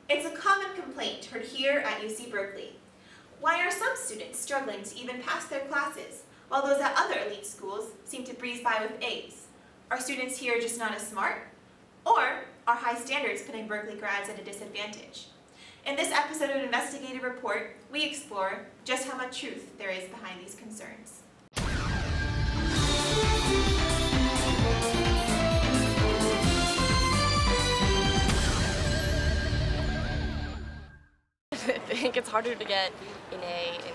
It's a common complaint heard here at UC Berkeley. Why are some students struggling to even pass their classes, while those at other elite schools seem to breeze by with A's? Are students here just not as smart? Or are high standards putting Berkeley grads at a disadvantage? In this episode of Investigative Report, we explore just how much truth there is behind these concerns. I think it's harder to get an A in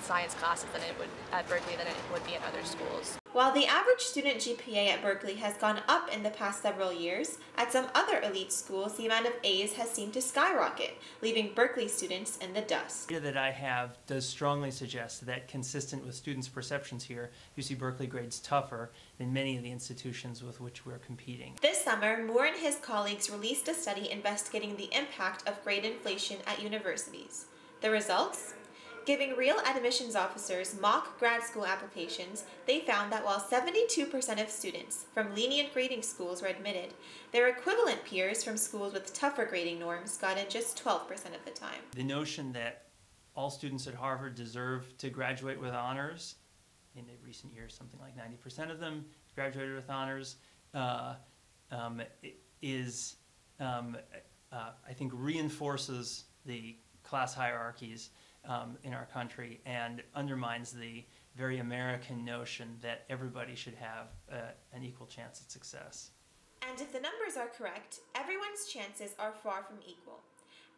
science classes than it would at Berkeley than it would be in other schools. While the average student GPA at Berkeley has gone up in the past several years, at some other elite schools the amount of A's has seemed to skyrocket, leaving Berkeley students in the dust. The data that I have does strongly suggest that, consistent with students' perceptions here, UC Berkeley grades tougher than many of the institutions with which we're competing. This summer, Moore and his colleagues released a study investigating the impact of grade inflation at universities. The results? Giving real admissions officers mock grad school applications, they found that while 72% of students from lenient grading schools were admitted, their equivalent peers from schools with tougher grading norms got in just 12% of the time. The notion that all students at Harvard deserve to graduate with honors, in the recent years something like 90% of them graduated with honors, I think reinforces the class hierarchies in our country and undermines the very American notion that everybody should have an equal chance at success. And if the numbers are correct, everyone's chances are far from equal.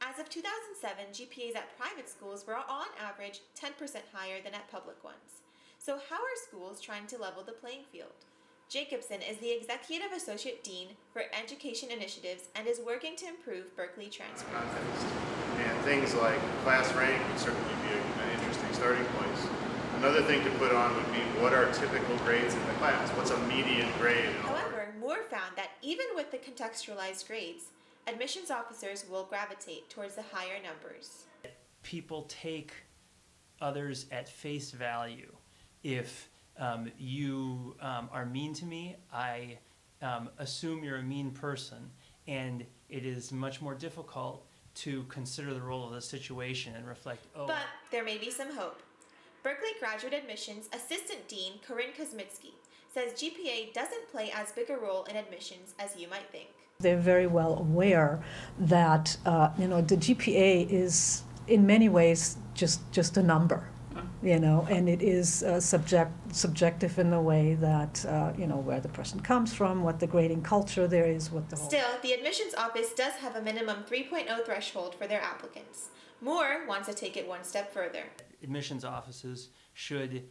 As of 2007, GPAs at private schools were on average 10% higher than at public ones. So how are schools trying to level the playing field? Jacobson is the Executive Associate Dean for Education Initiatives and is working to improve Berkeley transcripts. And things like class rank would certainly be an interesting starting place. Another thing to put on would be, what are typical grades in the class? What's a median grade? However, Moore found that even with the contextualized grades, admissions officers will gravitate towards the higher numbers. People take others at face value. If you are mean to me, I assume you're a mean person, and it is much more difficult to consider the role of the situation and reflect, oh. But there may be some hope. Berkeley Graduate Admissions Assistant Dean Corinne Kosmitsky says GPA doesn't play as big a role in admissions as you might think. They're very well aware that the GPA is in many ways just a number. And it is subjective in the way that, where the person comes from, what the grading culture there is, what the whole... Still, the admissions office does have a minimum 3.0 threshold for their applicants. Moore wants to take it one step further. Admissions offices should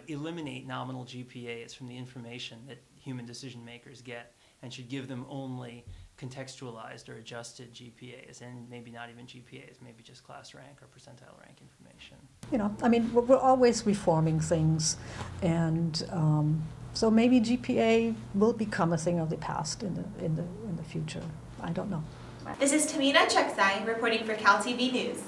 eliminate nominal GPAs from the information that human decision makers get, and should give them only contextualized or adjusted GPAs, and maybe not even GPAs, maybe just class rank or percentile rank information. We're always reforming things, and so maybe GPA will become a thing of the past in the future. I don't know. This is Tahmina Achkezai reporting for CalTV News.